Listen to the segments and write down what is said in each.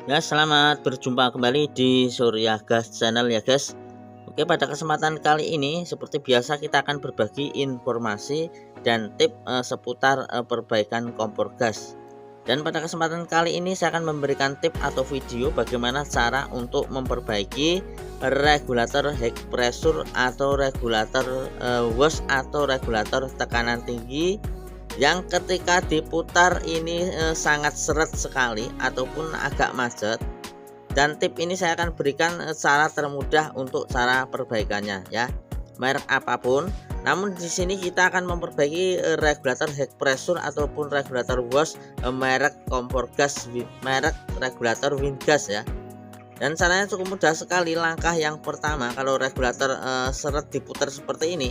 Ya, selamat berjumpa kembali di Surya Gas Channel ya guys. Oke, pada kesempatan kali ini seperti biasa kita akan berbagi informasi dan tips seputar perbaikan kompor gas. Dan pada kesempatan kali ini saya akan memberikan tips atau video bagaimana cara untuk memperbaiki regulator head pressure atau regulator wash atau regulator tekanan tinggi yang ketika diputar ini sangat seret sekali ataupun agak macet. Dan tip ini saya akan berikan cara termudah untuk cara perbaikannya ya, merek apapun. Namun di sini kita akan memperbaiki regulator head pressure ataupun regulator wash merek kompor gas, merek regulator Wingas ya. Dan caranya cukup mudah sekali. Langkah yang pertama, kalau regulator seret diputar seperti ini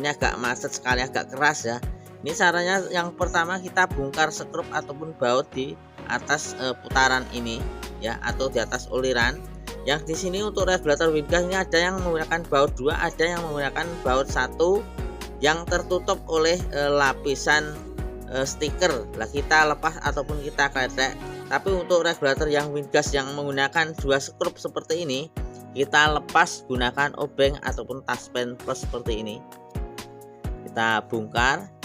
agak macet sekali, agak keras ya. Ini caranya yang pertama, kita bongkar skrup ataupun baut di atas putaran ini ya, atau di atas uliran. Yang di sini untuk regulator Wingas ini ada yang menggunakan baut 2, ada yang menggunakan baut 1 yang tertutup oleh lapisan stiker. Lah kita lepas ataupun kita kletek. Tapi untuk regulator yang Wingas yang menggunakan 2 skrup seperti ini, kita lepas gunakan obeng ataupun taspen plus seperti ini. Kita bongkar,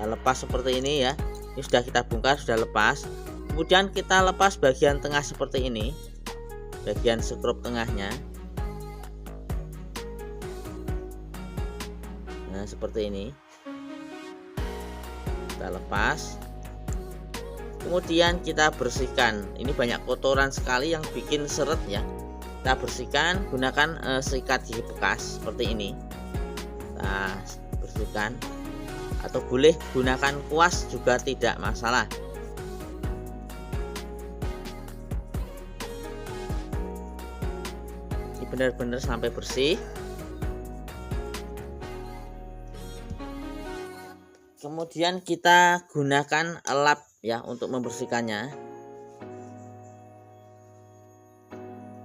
lepas seperti ini ya. Ini sudah kita bongkar, sudah lepas. Kemudian kita lepas bagian tengah seperti ini, bagian skrup tengahnya. Nah seperti ini kita lepas. Kemudian kita bersihkan. Ini banyak kotoran sekali yang bikin seret ya. Kita bersihkan gunakan sikat gigi bekas seperti ini. Kita bersihkan, atau boleh gunakan kuas juga tidak masalah. Ini benar-benar sampai bersih. Kemudian kita gunakan lap ya untuk membersihkannya.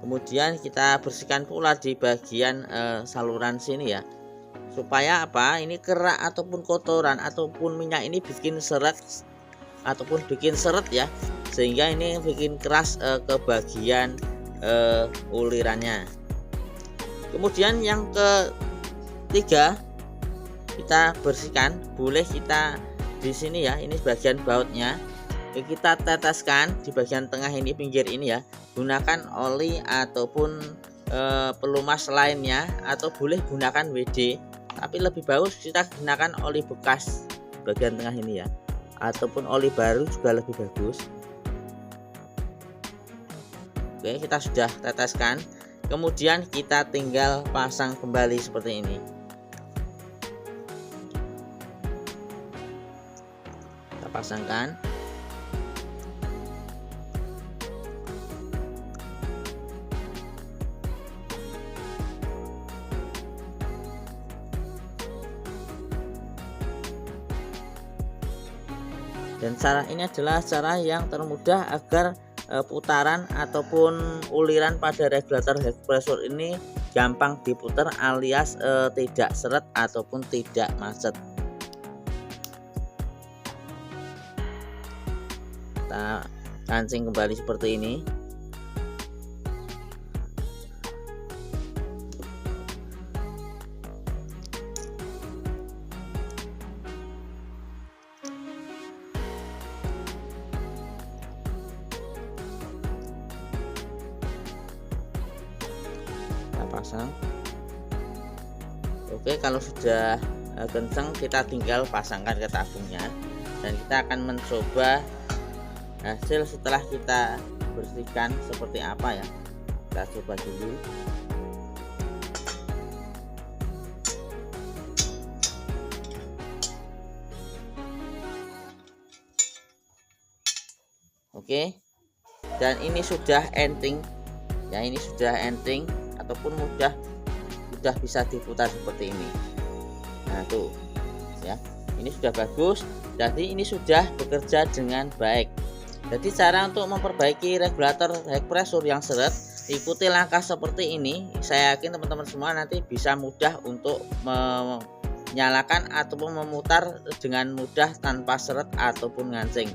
Kemudian kita bersihkan pula di bagian saluran sini ya, supaya apa, ini kerak ataupun kotoran ataupun minyak ini bikin seret ataupun bikin seret ya, sehingga ini bikin keras ke bagian ulirannya. Kemudian yang ketiga, kita bersihkan, boleh kita di sini ya, ini bagian bautnya kita teteskan di bagian tengah ini, pinggir ini ya. Gunakan oli ataupun pelumas lainnya, atau boleh gunakan WD, tapi lebih bagus kita gunakan oli bekas bagian tengah ini ya, ataupun oli baru juga lebih bagus. Oke, kita sudah teteskan. Kemudian kita tinggal pasang kembali seperti ini. Kita pasangkan. Dan cara ini adalah cara yang termudah agar putaran ataupun uliran pada regulator head pressure ini gampang diputar alias tidak seret ataupun tidak macet. Kita kancing kembali seperti ini. Pasang. Oke, kalau sudah kencang kita tinggal pasangkan ke tabungnya, dan kita akan mencoba hasil setelah kita bersihkan seperti apa ya. Kita coba dulu. Oke, dan ini sudah enteng ya, ini sudah enteng ataupun mudah bisa diputar seperti ini. Nah tuh ya, ini sudah bagus. Jadi ini sudah bekerja dengan baik. Jadi cara untuk memperbaiki regulator head pressure yang seret, ikuti langkah seperti ini. Saya yakin teman-teman semua nanti bisa mudah untuk nyalakan ataupun memutar dengan mudah tanpa seret ataupun ngancing.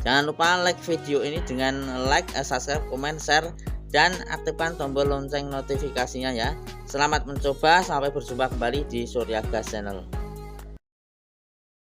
Jangan lupa like video ini dengan like, subscribe, komen, share, dan aktifkan tombol lonceng notifikasinya ya. Selamat mencoba, sampai berjumpa kembali di Surya Gas Channel.